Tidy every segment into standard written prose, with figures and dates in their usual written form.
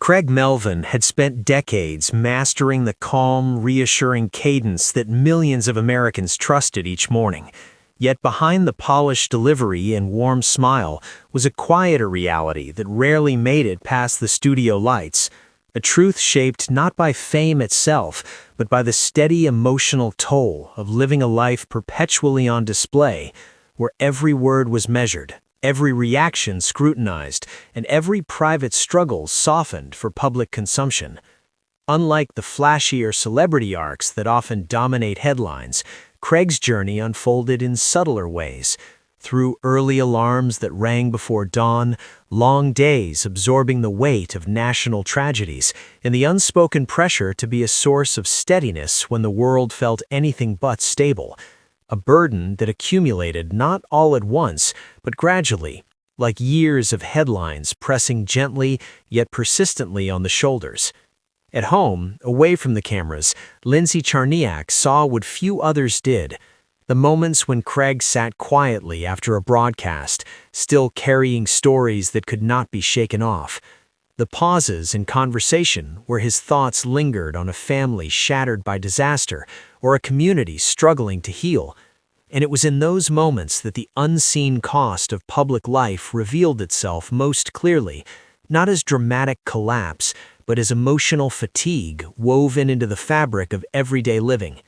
Melvin had spent decades mastering the calm, reassuring cadence that millions of Americans trusted each morning. Yet behind the polished delivery and warm smile was a quieter reality that rarely made it past the studio lights, a truth shaped not by fame itself, but by the steady emotional toll of living a life perpetually on display, where every word was measured, every reaction scrutinized, and every private struggle softened for public consumption. Unlike the flashier celebrity arcs that often dominate headlines, Craig's journey unfolded in subtler ways, through early alarms that rang before dawn, long days absorbing the weight of national tragedies, and the unspoken pressure to be a source of steadiness when the world felt anything but stable. A burden that accumulated not all at once, but gradually, like years of headlines pressing gently yet persistently on the shoulders. At home, away from the cameras, Lindsay Charniak saw what few others did: the moments when Craig sat quietly after a broadcast, still carrying stories that could not be shaken off. The pauses in conversation where his thoughts lingered on a family shattered by disaster or a community struggling to heal. And it was in those moments that the unseen cost of public life revealed itself most clearly, not as dramatic collapse, but as emotional fatigue woven into the fabric of everyday living.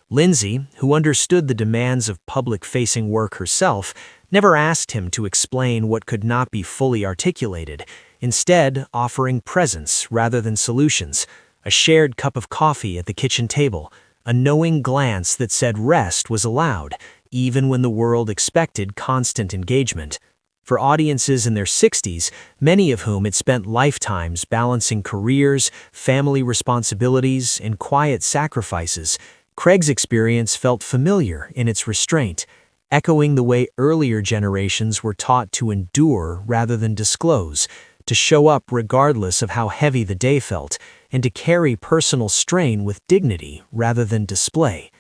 Lindsay, who understood the demands of public-facing work herself, never asked him to explain what could not be fully articulated, instead offering presence rather than solutions, a shared cup of coffee at the kitchen table, a knowing glance that said rest was allowed, even when the world expected constant engagement. For audiences in their 60s, many of whom had spent lifetimes balancing careers, family responsibilities, and quiet sacrifices, Craig's experience felt familiar in its restraint, echoing the way earlier generations were taught to endure rather than disclose, to show up regardless of how heavy the day felt, and to carry personal strain with dignity rather than display.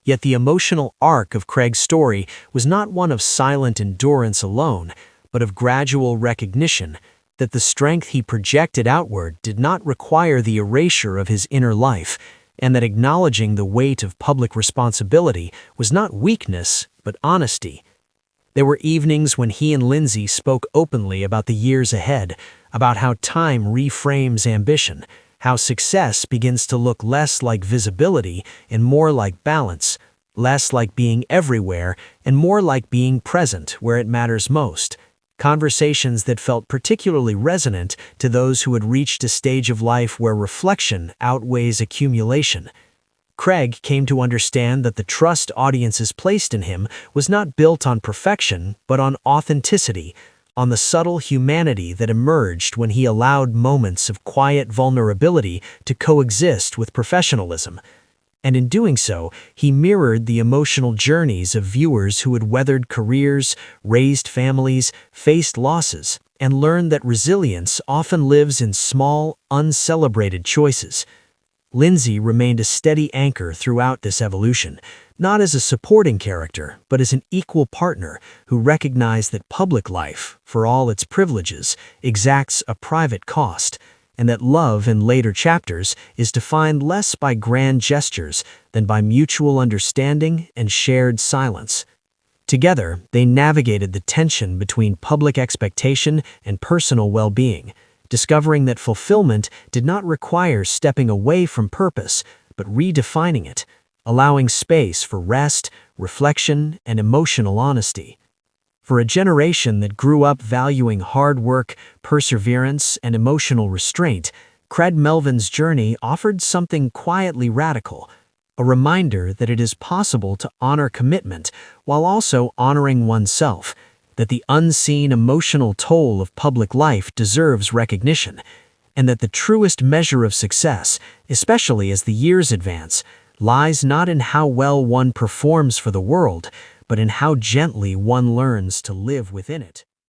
Yet the emotional arc of Craig's story was not one of silent endurance alone, but of gradual recognition that the strength he projected outward did not require the erasure of his inner life, and that acknowledging the weight of public responsibility was not weakness, but honesty. There were evenings when he and Lindsay spoke openly about the years ahead, about how time reframes ambition, how success begins to look less like visibility and more like balance, less like being everywhere and more like being present where it matters most. Conversations that felt particularly resonant to those who had reached a stage of life where reflection outweighs accumulation. Craig came to understand that the trust audiences placed in him was not built on perfection, but on authenticity, on the subtle humanity that emerged when he allowed moments of quiet vulnerability to coexist with professionalism. And in doing so, he mirrored the emotional journeys of viewers who had weathered careers, raised families, faced losses, and learned that resilience often lives in small, uncelebrated choices. Lindsay remained a steady anchor throughout this evolution, not as a supporting character, but as an equal partner who recognized that public life, for all its privileges, exacts a private cost, and that love in later chapters is defined less by grand gestures than by mutual understanding and shared silence. Together, they navigated the tension between public expectation and personal well-being, discovering that fulfillment did not require stepping away from purpose, but redefining it, allowing space for rest, reflection, and emotional honesty. For a generation that grew up valuing hard work, perseverance, and emotional restraint, Melvin's journey offered something quietly radical, a reminder that it is possible to honor commitment while also honoring oneself, that the unseen emotional toll of public life deserves recognition, and that the truest measure of success, especially as the years advance, lies not in how well one performs for the world, but in how gently one learns to live within it.